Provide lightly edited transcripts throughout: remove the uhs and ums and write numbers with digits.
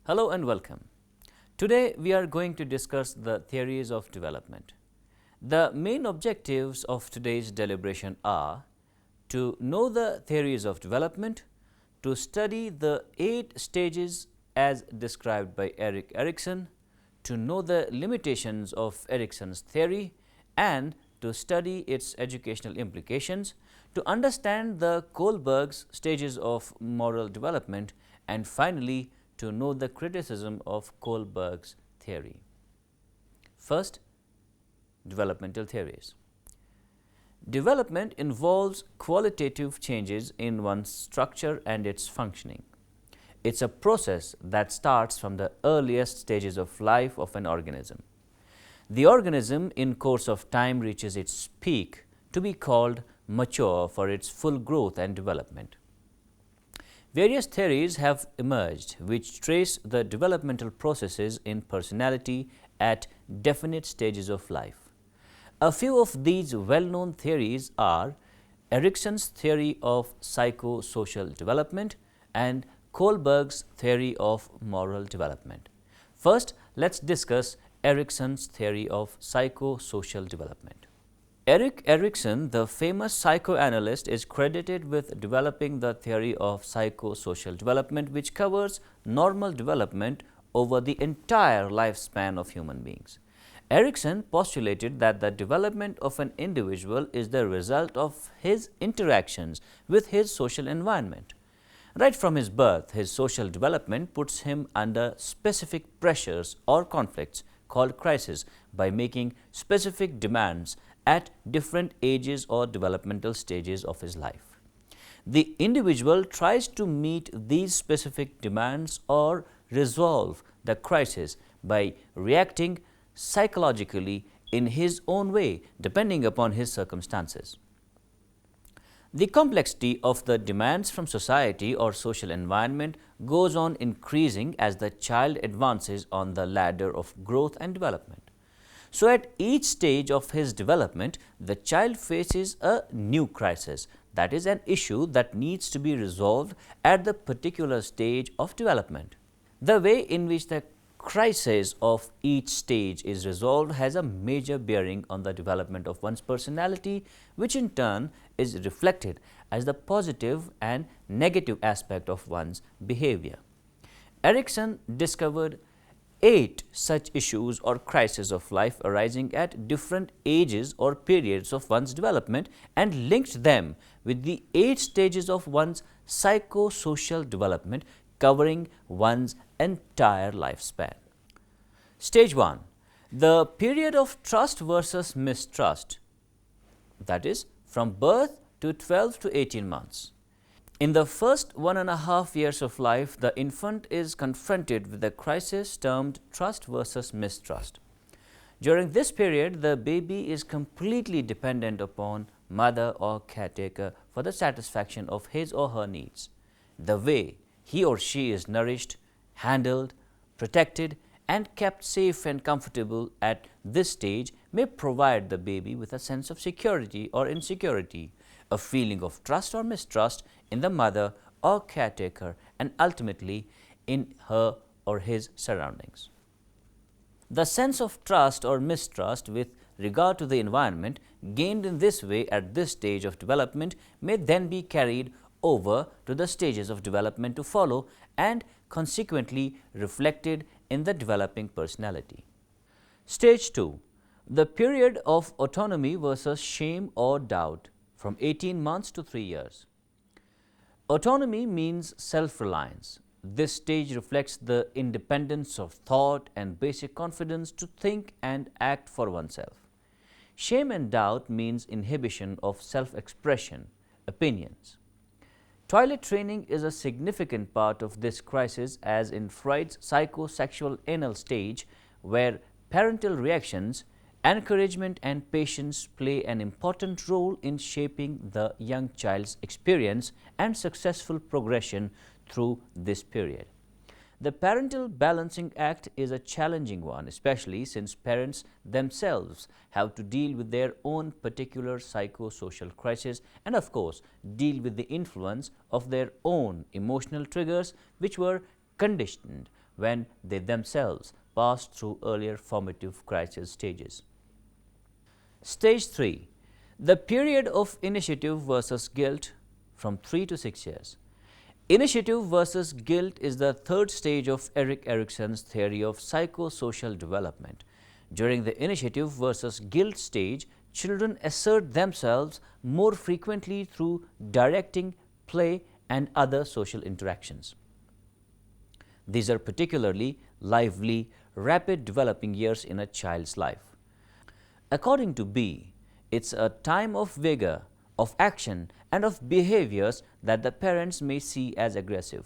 Hello and welcome. Today we are going to discuss the theories of development. The main objectives of today's deliberation are to know the theories of development, to study the 8 stages as described by Erickson, to know the limitations of Erickson's theory, and to study its educational implications, to understand the Kohlberg's stages of moral development, and finally to know the criticism of Kohlberg's theory. First, developmental theories. Development involves qualitative changes in one's structure and its functioning. It's a process that starts from the earliest stages of life of an organism. The organism in course of time reaches its peak to be called mature for its full growth and development. Various theories have emerged which trace the developmental processes in personality at definite stages of life. A few of these well-known theories are Erickson's theory of psychosocial development and Kohlberg's theory of moral development. First, let's discuss Erickson's theory of psychosocial development. Erickson, the famous psychoanalyst, is credited with developing the theory of psychosocial development, which covers normal development over the entire lifespan of human beings. Erickson postulated that the development of an individual is the result of his interactions with his social environment. Right from his birth, his social development puts him under specific pressures or conflicts called crises by making specific demands at different ages or developmental stages of his life. The individual tries to meet these specific demands or resolve the crisis by reacting psychologically in his own way depending upon his circumstances. The complexity of the demands from society or social environment goes on increasing as the child advances on the ladder of growth and development. So, at each stage of his development, the child faces a new crisis, that is, an issue that needs to be resolved at the particular stage of development. The way in which the crisis of each stage is resolved has a major bearing on the development of one's personality, which in turn is reflected as the positive and negative aspect of one's behavior. Erickson discovered 8 such issues or crises of life arising at different ages or periods of one's development and linked them with the 8 stages of one's psychosocial development covering one's entire lifespan. Stage 1. The period of trust versus mistrust, that is, from birth to 12 to 18 months. In the first 1.5 years of life, the infant is confronted with a crisis termed trust versus mistrust. During this period, the baby is completely dependent upon mother or caretaker for the satisfaction of his or her needs. The way he or she is nourished, handled, protected, and kept safe and comfortable at this stage may provide the baby with a sense of security or insecurity, a feeling of trust or mistrust in the mother or caretaker, and ultimately in her or his surroundings. The sense of trust or mistrust with regard to the environment gained in this way at this stage of development may then be carried over to the stages of development to follow and consequently reflected in the developing personality. Stage 2. The period of autonomy versus shame or doubt from 18 months to 3 years. Autonomy means self-reliance. This stage reflects the independence of thought and basic confidence to think and act for oneself. Shame and doubt means inhibition of self-expression, opinions. Toilet training is a significant part of this crisis, as in Freud's psychosexual anal stage, where parental reactions, encouragement and patience play an important role in shaping the young child's experience and successful progression through this period. The parental balancing act is a challenging one, especially since parents themselves have to deal with their own particular psychosocial crisis and, of course, deal with the influence of their own emotional triggers which were conditioned when they themselves pass through earlier formative crisis stages. Stage 3. The period of initiative versus guilt from 3 to 6 years. Initiative versus guilt is the third stage of Erickson's theory of psychosocial development. During the initiative versus guilt stage, children assert themselves more frequently through directing, play, and other social interactions. These are particularly lively, rapid developing years in a child's life. According to B, it's a time of vigor, of action, and of behaviors that the parents may see as aggressive.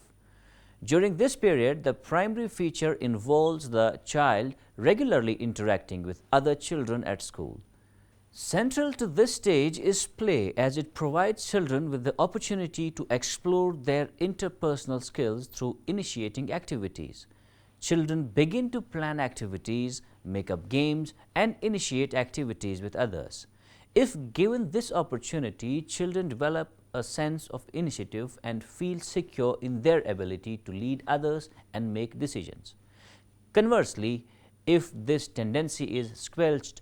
During this period, the primary feature involves the child regularly interacting with other children at school. Central to this stage is play, as it provides children with the opportunity to explore their interpersonal skills through initiating activities. Children begin to plan activities, make up games, and initiate activities with others. If given this opportunity, children develop a sense of initiative and feel secure in their ability to lead others and make decisions. Conversely, if this tendency is squelched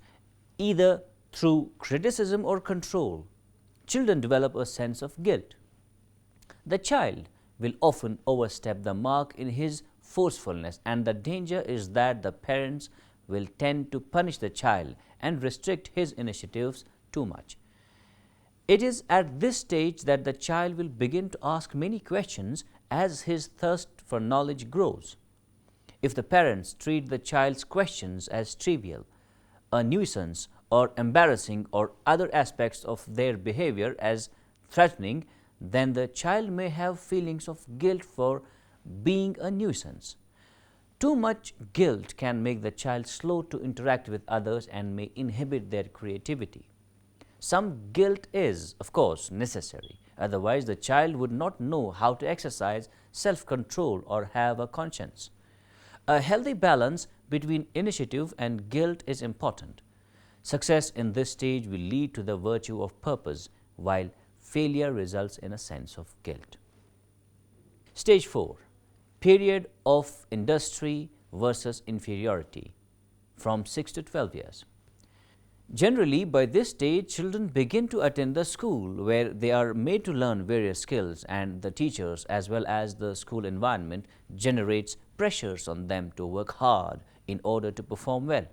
either through criticism or control, children develop a sense of guilt. The child will often overstep the mark in his forcefulness, and the danger is that the parents will tend to punish the child and restrict his initiatives too much. It is at this stage that the child will begin to ask many questions as his thirst for knowledge grows. If the parents treat the child's questions as trivial, a nuisance, or embarrassing, or other aspects of their behavior as threatening, then the child may have feelings of guilt for being a nuisance. Too much guilt can make the child slow to interact with others and may inhibit their creativity. Some guilt is, of course, necessary, otherwise the child would not know how to exercise self-control or have a conscience. A healthy balance between initiative and guilt is important. Success in this stage will lead to the virtue of purpose, while failure results in a sense of guilt. Stage 4. Period of industry versus inferiority from 6 to 12 years. Generally, by this stage, children begin to attend the school where they are made to learn various skills, and the teachers as well as the school environment generates pressures on them to work hard in order to perform well.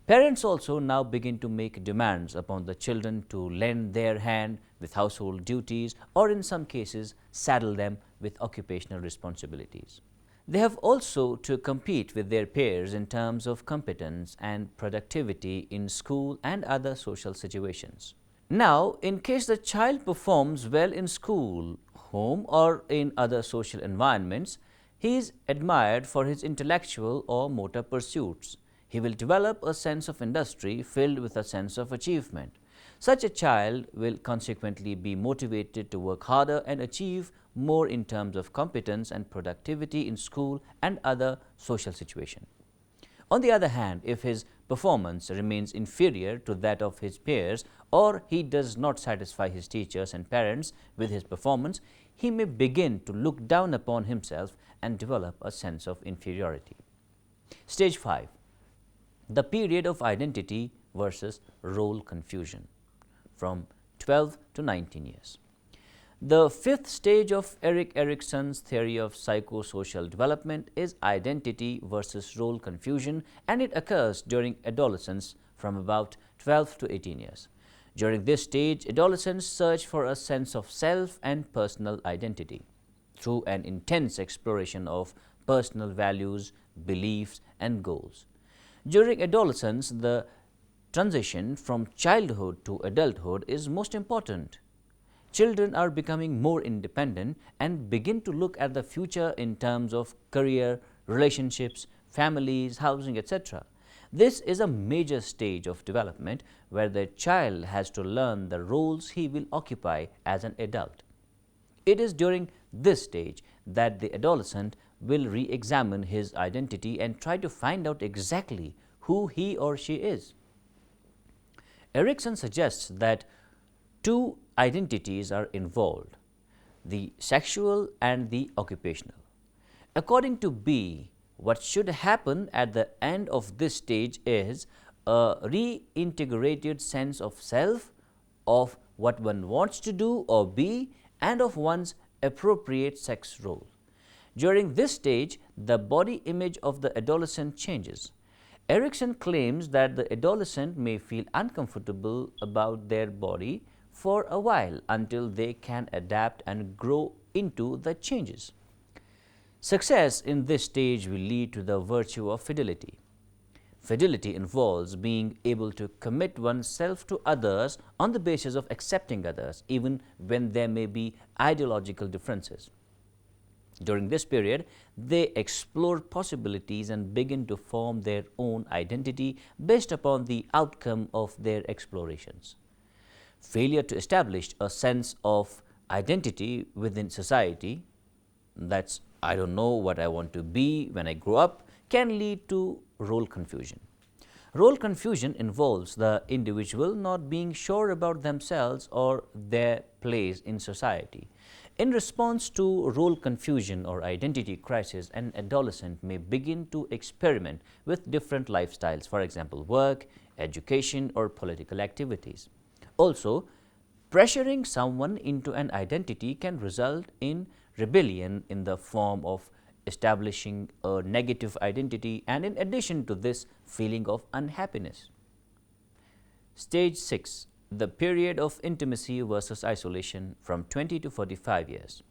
Parents also now begin to make demands upon the children to lend their hand with household duties, or in some cases saddle them with occupational responsibilities. They have also to compete with their peers in terms of competence and productivity in school and other social situations. Now, in case the child performs well in school, home, or in other social environments, he is admired for his intellectual or motor pursuits. He will develop a sense of industry filled with a sense of achievement. Such a child will consequently be motivated to work harder and achieve more in terms of competence and productivity in school and other social situations. On the other hand, if his performance remains inferior to that of his peers, or he does not satisfy his teachers and parents with his performance, he may begin to look down upon himself and develop a sense of inferiority. Stage 5. The period of identity versus role confusion from 12 to 19 years. The fifth stage of Erickson's theory of psychosocial development is identity versus role confusion, and it occurs during adolescence from about 12 to 18 years. During this stage, adolescents search for a sense of self and personal identity through an intense exploration of personal values, beliefs, and goals. During adolescence, the transition from childhood to adulthood is most important. Children are becoming more independent and begin to look at the future in terms of career, relationships, families, housing, etc. This is a major stage of development where the child has to learn the roles he will occupy as an adult. It is during this stage that the adolescent will re-examine his identity and try to find out exactly who he or she is. Erickson suggests that two identities are involved, the sexual and the occupational. According to B, What should happen at the end of this stage is a reintegrated sense of self, of what one wants to do or be, and of one's appropriate sex role. During this stage, the body image of the adolescent changes. Erickson claims that the adolescent may feel uncomfortable about their body for a while until they can adapt and grow into the changes. Success in this stage will lead to the virtue of fidelity. Fidelity involves being able to commit oneself to others on the basis of accepting others, even when there may be ideological differences. During this period, they explore possibilities and begin to form their own identity based upon the outcome of their explorations. Failure to establish a sense of identity within society, that's I don't know what I want to be when I grow up, can lead to role confusion. Role confusion involves the individual not being sure about themselves or their place in society. In response to role confusion or identity crisis, an adolescent may begin to experiment with different lifestyles, for example, work, education, or political activities. Also, pressuring someone into an identity can result in rebellion in the form of establishing a negative identity and, in addition to this, feeling of unhappiness. Stage 6. The period of intimacy versus isolation from 20 to 45 years.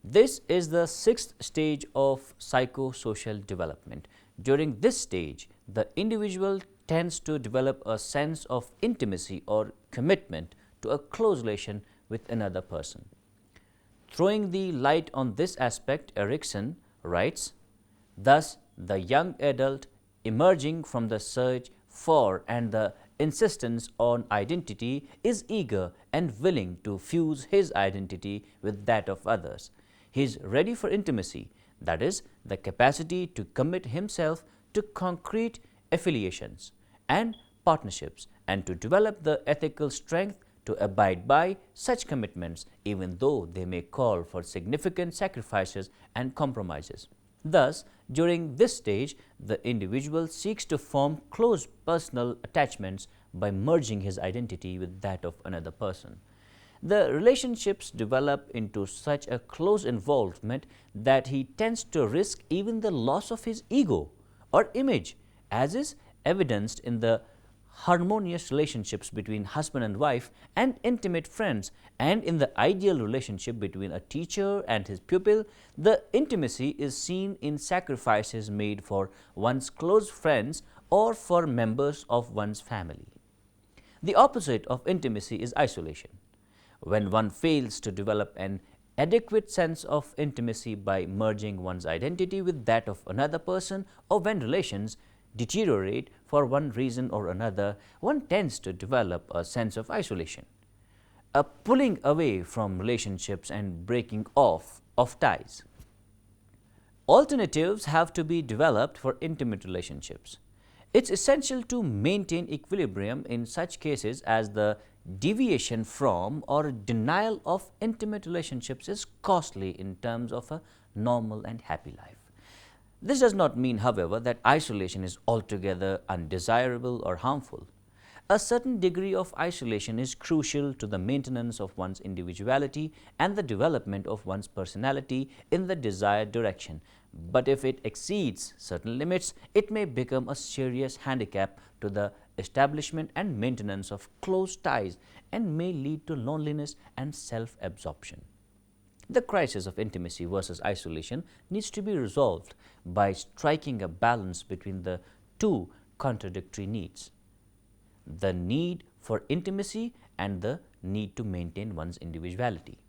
This is the sixth stage of psychosocial development. During this stage, the individual tends to develop a sense of intimacy or commitment to a close relation with another person. Throwing the light on this aspect, Erickson writes, thus the young adult emerging from the search for and the insistence on identity is eager and willing to fuse his identity with that of others. He is ready for intimacy, that is, the capacity to commit himself to concrete affiliations and partnerships and to develop the ethical strength to abide by such commitments even though they may call for significant sacrifices and compromises. Thus, during this stage, the individual seeks to form close personal attachments by merging his identity with that of another person. The relationships develop into such a close involvement that he tends to risk even the loss of his ego or image, as is evidenced in the harmonious relationships between husband and wife and intimate friends, and in the ideal relationship between a teacher and his pupil. The intimacy is seen in sacrifices made for one's close friends or for members of one's family. The opposite of intimacy is isolation. When one fails to develop an adequate sense of intimacy by merging one's identity with that of another person, or when relations deteriorate for one reason or another, one tends to develop a sense of isolation, a pulling away from relationships and breaking off of ties. Alternatives have to be developed for intimate relationships. It's essential to maintain equilibrium in such cases as the deviation from or denial of intimate relationships is costly in terms of a normal and happy life. This does not mean, however, that isolation is altogether undesirable or harmful. A certain degree of isolation is crucial to the maintenance of one's individuality and the development of one's personality in the desired direction. But if it exceeds certain limits, it may become a serious handicap to the establishment and maintenance of close ties and may lead to loneliness and self-absorption. The crisis of intimacy versus isolation needs to be resolved by striking a balance between the two contradictory needs: the need for intimacy and the need to maintain one's individuality.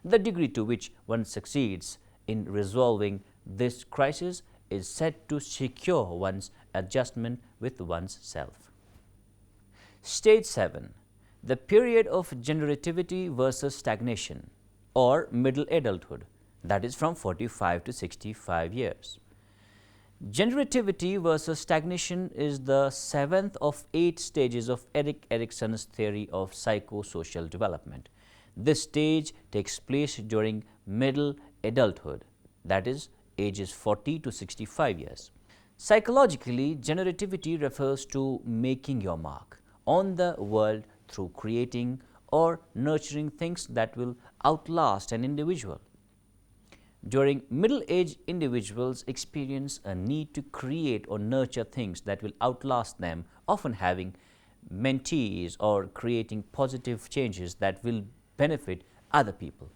The degree to which one succeeds in resolving this crisis is said to secure one's adjustment with one's self. Stage 7. The period of generativity versus stagnation, or middle adulthood, that is from 45 to 65 years. Generativity versus stagnation is the seventh of 8 stages of Erickson's theory of psychosocial development. This stage takes place during middle adulthood, that is ages 40 to 65 years. Psychologically, generativity refers to making your mark on the world through creating or nurturing things that will outlast an individual. During middle age, individuals experience a need to create or nurture things that will outlast them, often having mentees or creating positive changes that will benefit other people.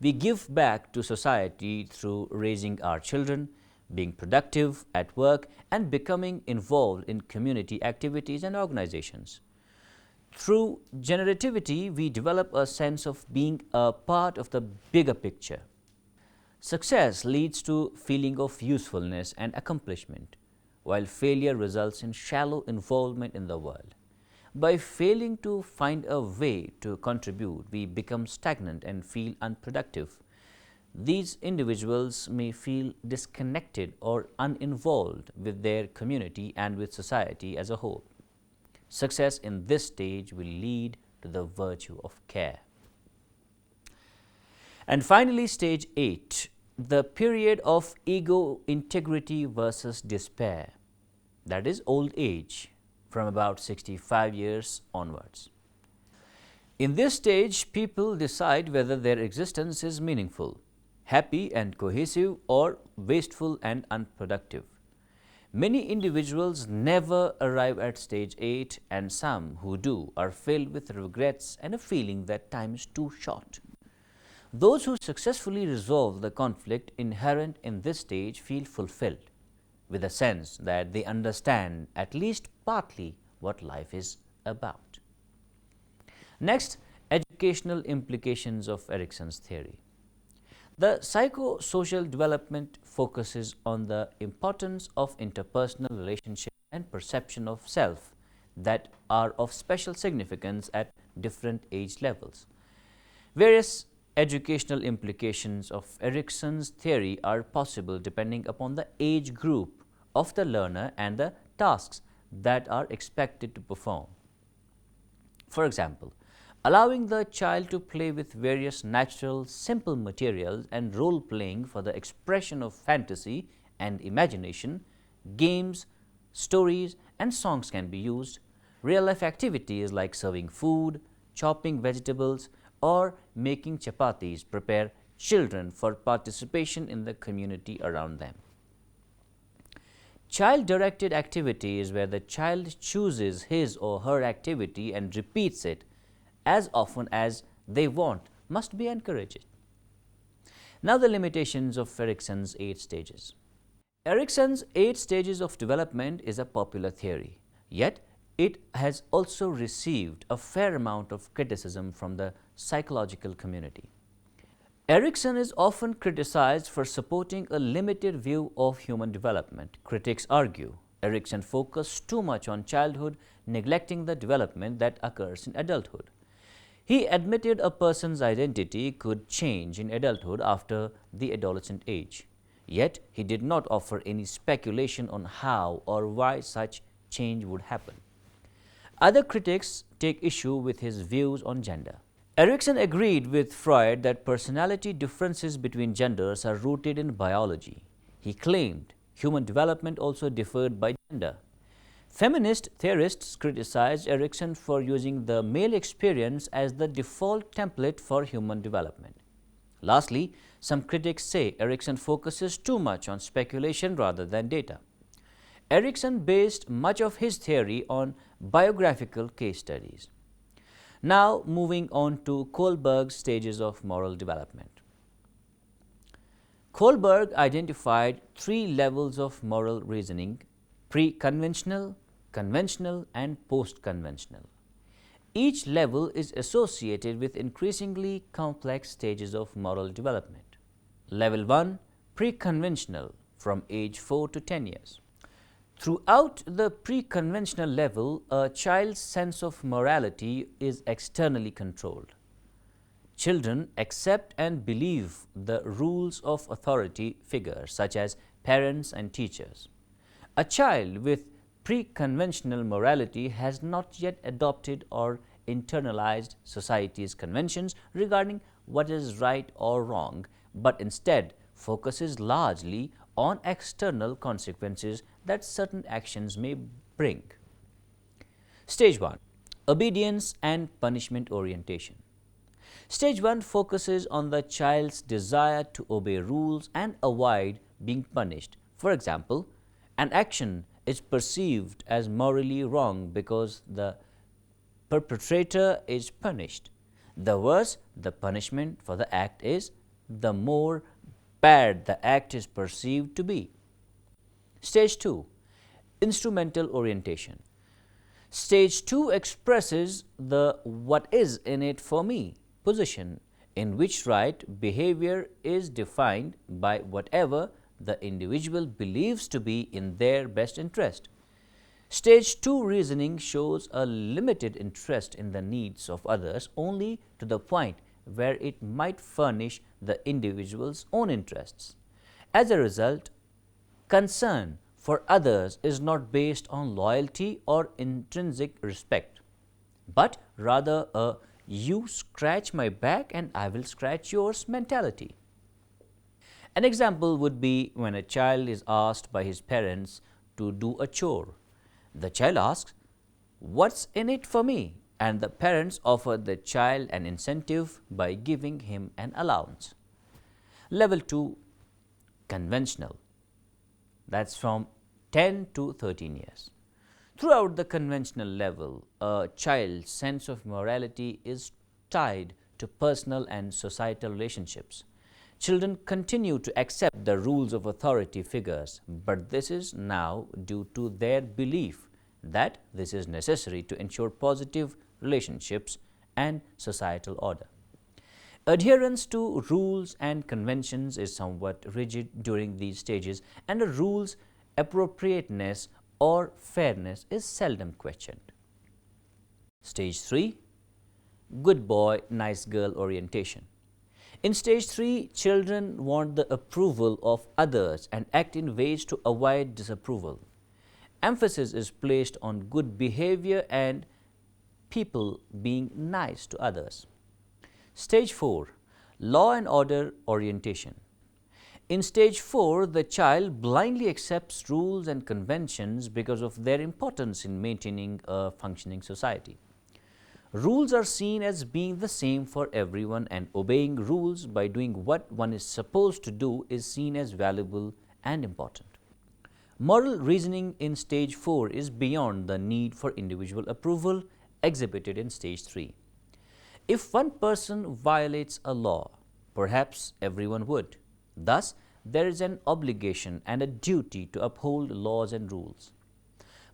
We give back to society through raising our children, being productive at work, and becoming involved in community activities and organizations. Through generativity, we develop a sense of being a part of the bigger picture. Success leads to feeling of usefulness and accomplishment, while failure results in shallow involvement in the world. By failing to find a way to contribute, we become stagnant and feel unproductive. These individuals may feel disconnected or uninvolved with their community and with society as a whole. Success in this stage will lead to the virtue of care. And finally, stage 8, the period of ego integrity versus despair, that is old age, from about 65 years onwards. In this stage, people decide whether their existence is meaningful, happy and cohesive, or wasteful and unproductive. Many individuals never arrive at stage 8, and some who do are filled with regrets and a feeling that time is too short. Those who successfully resolve the conflict inherent in this stage feel fulfilled, with a sense that they understand at least partly what life is about. Next, educational implications of Erickson's theory. The psychosocial development focuses on the importance of interpersonal relationships and perception of self that are of special significance at different age levels. Various educational implications of Erickson's theory are possible depending upon the age group of the learner and the tasks that are expected to perform. For example, allowing the child to play with various natural, simple materials and role-playing for the expression of fantasy and imagination, games, stories, and songs can be used. Real-life activities like serving food, chopping vegetables, or making chapatis prepare children for participation in the community around them. Child-directed activities where the child chooses his or her activity and repeats it as often as they want must be encouraged. Now the limitations of Erickson's 8 stages. Erickson's 8 stages of development is a popular theory, yet it has also received a fair amount of criticism from the psychological community. Erickson is often criticized for supporting a limited view of human development. Critics argue Erickson focused too much on childhood, neglecting the development that occurs in adulthood. He admitted a person's identity could change in adulthood after the adolescent age, yet he did not offer any speculation on how or why such change would happen. Other critics take issue with his views on gender. Erickson agreed with Freud that personality differences between genders are rooted in biology. He claimed human development also differed by gender. Feminist theorists criticized Erickson for using the male experience as the default template for human development. Lastly, some critics say Erickson focuses too much on speculation rather than data. Erickson based much of his theory on biographical case studies. Now moving on to Kohlberg's stages of moral development. Kohlberg identified 3 levels of moral reasoning: pre-conventional, conventional, and post-conventional. Each level is associated with increasingly complex stages of moral development. Level 1, pre-conventional, from age 4 to 10 years. Throughout the pre-conventional level, a child's sense of morality is externally controlled. Children accept and believe the rules of authority figures such as parents and teachers. A child with pre-conventional morality has not yet adopted or internalized society's conventions regarding what is right or wrong, but instead focuses largely on external consequences that certain actions may bring. Stage 1. Obedience and punishment orientation. Stage 1 focuses on the child's desire to obey rules and avoid being punished. For example, an action is perceived as morally wrong because the perpetrator is punished. The worse the punishment for the act is, the more bad the act is perceived to be. Stage 2. Instrumental orientation. Stage 2 expresses the "what is in it for me" position, in which right behavior is defined by whatever the individual believes to be in their best interest. Stage 2 reasoning shows a limited interest in the needs of others only to the point where it might furnish the individual's own interests. As a result, concern for others is not based on loyalty or intrinsic respect, but rather a "you scratch my back and I will scratch yours" mentality. An example would be when a child is asked by his parents to do a chore. The child asks, "What's in it for me?" and the parents offer the child an incentive by giving him an allowance. Level 2. Conventional. That's from 10 to 13 years. Throughout the conventional level, a child's sense of morality is tied to personal and societal relationships. Children continue to accept the rules of authority figures, but this is now due to their belief that this is necessary to ensure positive relationships and societal order. Adherence to rules and conventions is somewhat rigid during these stages, and a rule's appropriateness or fairness is seldom questioned. Stage 3. Good boy, nice girl orientation. In stage 3, children want the approval of others and act in ways to avoid disapproval. Emphasis is placed on good behavior and people being nice to others. Stage 4. Law and order orientation. In stage 4, the child blindly accepts rules and conventions because of their importance in maintaining a functioning society. Rules are seen as being the same for everyone, and obeying rules by doing what one is supposed to do is seen as valuable and important. Moral reasoning in stage 4 is beyond the need for individual approval exhibited in stage 3. If one person violates a law, perhaps everyone would. Thus, there is an obligation and a duty to uphold laws and rules.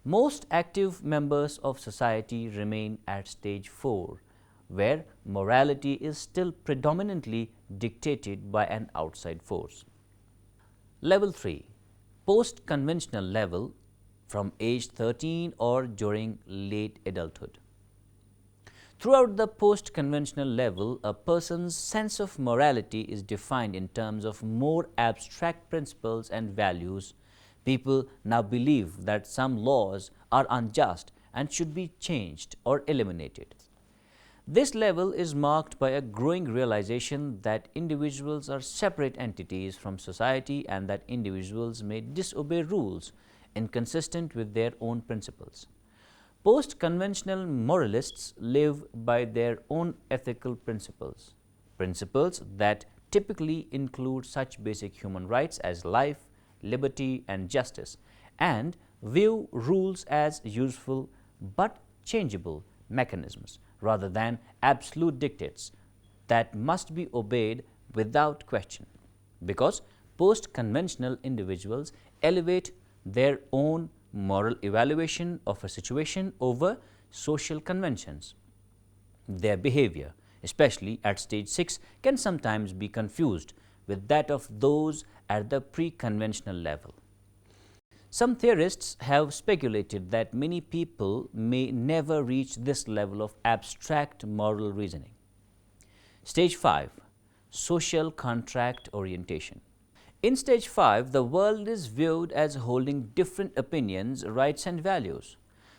Most active members of society remain at stage 4, where morality is still predominantly dictated by an outside force. Level 3. Post-conventional level, from age 13 or during late adulthood. Throughout the post-conventional level, a person's sense of morality is defined in terms of more abstract principles and values. People now believe that some laws are unjust and should be changed or eliminated. This level is marked by a growing realization that individuals are separate entities from society and that individuals may disobey rules inconsistent with their own principles. Post-conventional moralists live by their own ethical principles, principles that typically include such basic human rights as life, liberty, and justice, and view rules as useful but changeable mechanisms rather than absolute dictates that must be obeyed without question, because post-conventional individuals elevate their own moral evaluation of a situation over social conventions. Their behavior, especially at stage 6, can sometimes be confused with that of those at the pre-conventional level. Some theorists have speculated that many people may never reach this level of abstract moral reasoning. Stage 5. Social contract orientation. In stage 5, the world is viewed as holding different opinions, rights, and values.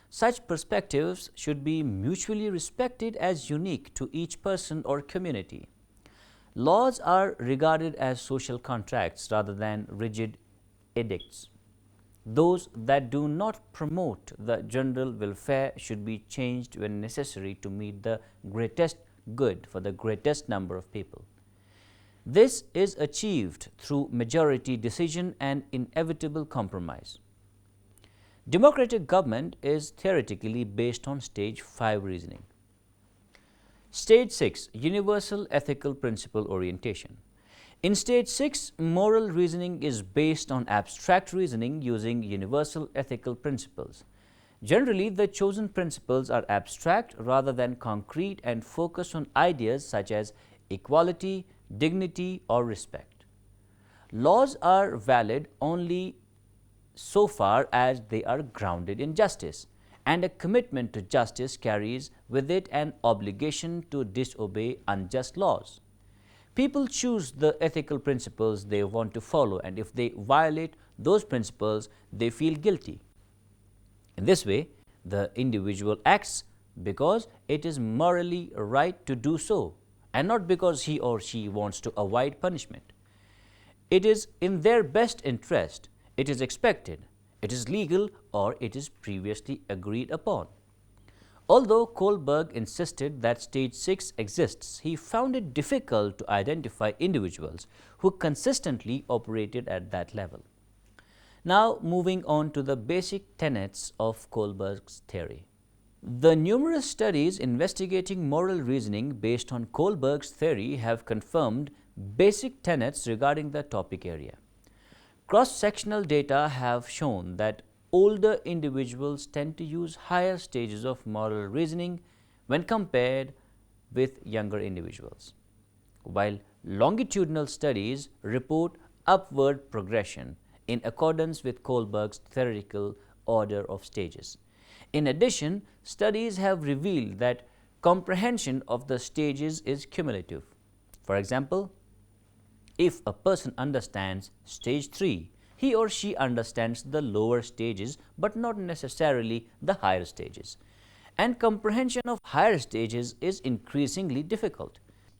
Such perspectives should be mutually respected as unique to each person or community. Laws are regarded as social contracts rather than rigid edicts. Those that do not promote the general welfare should be changed when necessary to meet the greatest good for the greatest number of people. This is achieved through majority decision and inevitable compromise. Democratic government is theoretically based on stage 5 reasoning. Stage 6, universal ethical principle orientation. In stage 6, moral reasoning is based on abstract reasoning using universal ethical principles. Generally, the chosen principles are abstract rather than concrete and focus on ideas such as equality, dignity, or respect. Laws are valid only so far as they are grounded in justice, and a commitment to justice carries with it an obligation to disobey unjust laws. People choose the ethical principles they want to follow, and if they violate those principles, they feel guilty. In this way, the individual acts because it is morally right to do so, and not because he or she wants to avoid punishment. It is in their best interest, it is expected, it is legal, or it is previously agreed upon. Although Kohlberg insisted that stage 6 exists, he found it difficult to identify individuals who consistently operated at that level. Now, moving on to the basic tenets of Kohlberg's theory. The numerous studies investigating moral reasoning based on Kohlberg's theory have confirmed basic tenets regarding the topic area. Cross-sectional data have shown that older individuals tend to use higher stages of moral reasoning when compared with younger individuals, while longitudinal studies report upward progression in accordance with Kohlberg's theoretical order of stages. In addition, studies have revealed that comprehension of the stages is cumulative. For example, if a person understands stage 3, he or she understands the lower stages but not necessarily the higher stages. And comprehension of higher stages is increasingly difficult.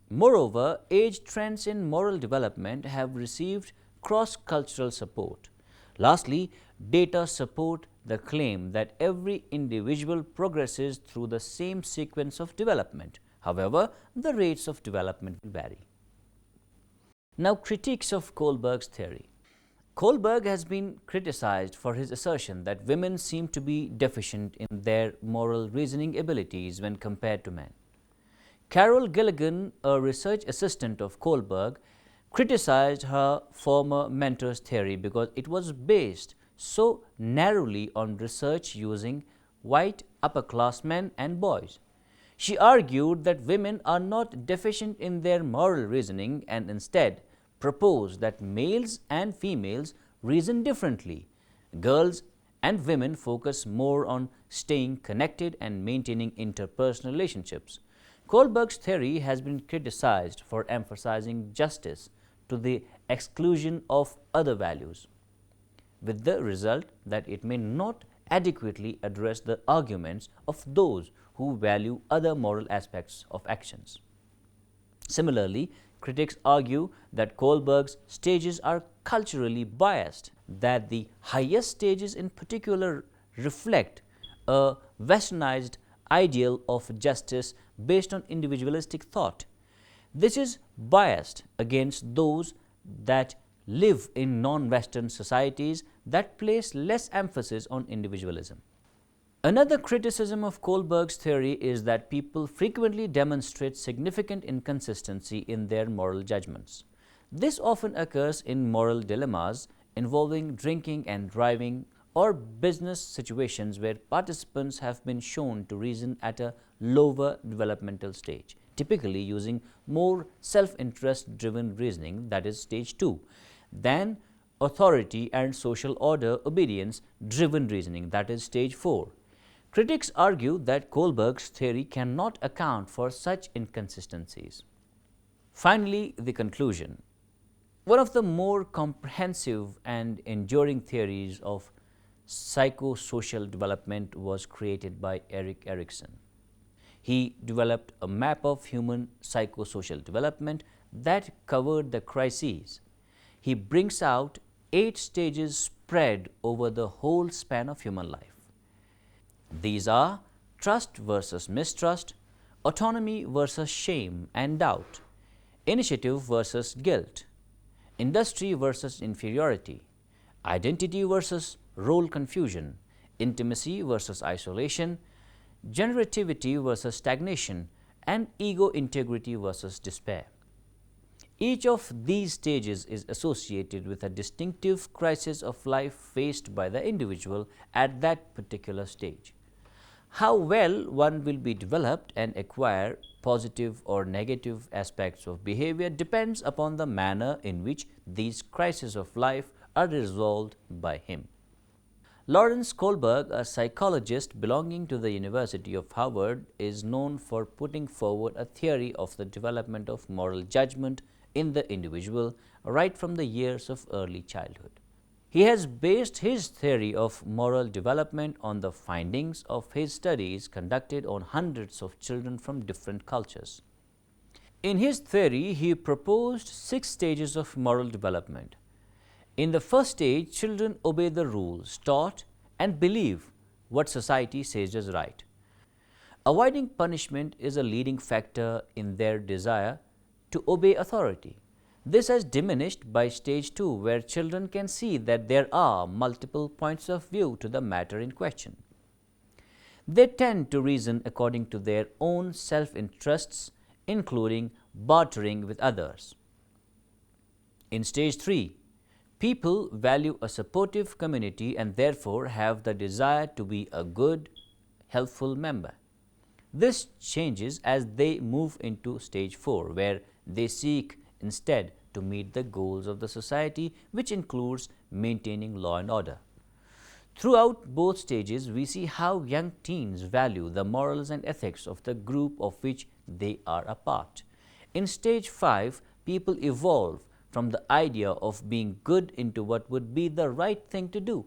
Moreover, age trends in moral development have received cross-cultural support. Lastly, data support the claim that every individual progresses through the same sequence of development. However, the rates of development vary. Now, critiques of Kohlberg's theory. Kohlberg has been criticized for his assertion that women seem to be deficient in their moral reasoning abilities when compared to men. Carol Gilligan, a research assistant of Kohlberg, criticized her former mentor's theory because it was based so narrowly on research using white upper-class men and boys. She argued that women are not deficient in their moral reasoning and instead proposed that males and females reason differently. Girls and women focus more on staying connected and maintaining interpersonal relationships. Kohlberg's theory has been criticized for emphasizing justice to the exclusion of other values, with the result that it may not adequately address the arguments of those who value other moral aspects of actions. Similarly, critics argue that Kohlberg's stages are culturally biased, that the highest stages in particular reflect a westernized ideal of justice based on individualistic thought. This is biased against those that live in non-Western societies that place less emphasis on individualism. Another criticism of Kohlberg's theory is that people frequently demonstrate significant inconsistency in their moral judgments. This often occurs in moral dilemmas involving drinking and driving or business situations where participants have been shown to reason at a lower developmental stage, typically using more self-interest driven reasoning, that is stage 2, than authority and social order obedience driven reasoning, that is stage 4. Critics argue that Kohlberg's theory cannot account for such inconsistencies. Finally, the conclusion. One of the more comprehensive and enduring theories of psychosocial development was created by Erickson. He developed a map of human psychosocial development that covered the crises. He brings out 8 stages spread over the whole span of human life. These are trust versus mistrust, autonomy versus shame and doubt, initiative versus guilt, industry versus inferiority, identity versus role confusion, intimacy versus isolation, generativity versus stagnation, and ego integrity versus despair. Each of these stages is associated with a distinctive crisis of life faced by the individual at that particular stage. How well one will be developed and acquire positive or negative aspects of behavior depends upon the manner in which these crises of life are resolved by him. Lawrence Kohlberg, a psychologist belonging to the University of Harvard, is known for putting forward a theory of the development of moral judgment in the individual right from the years of early childhood. He has based his theory of moral development on the findings of his studies conducted on hundreds of children from different cultures. In his theory, he proposed 6 stages of moral development. In the first stage, children obey the rules taught and believe what society says is right. Avoiding punishment is a leading factor in their desire to obey authority. This has diminished by stage 2, where children can see that there are multiple points of view to the matter in question. They tend to reason according to their own self-interests, including bartering with others. In stage 3, people value a supportive community and therefore have the desire to be a good, helpful member. This changes as they move into stage 4, where they seek instead to meet the goals of the society, which includes maintaining law and order. Throughout both stages, we see how young teens value the morals and ethics of the group of which they are a part. In stage 5, people evolve from the idea of being good into what would be the right thing to do.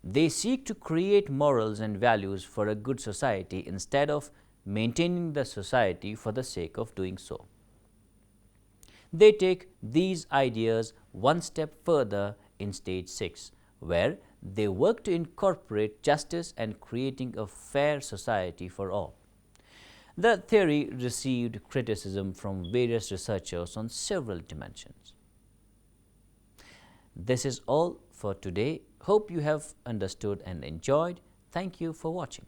They seek to create morals and values for a good society instead of maintaining the society for the sake of doing so. They take these ideas one step further in stage 6, where they work to incorporate justice and creating a fair society for all. The theory received criticism from various researchers on several dimensions. This is all for today. Hope you have understood and enjoyed. Thank you for watching.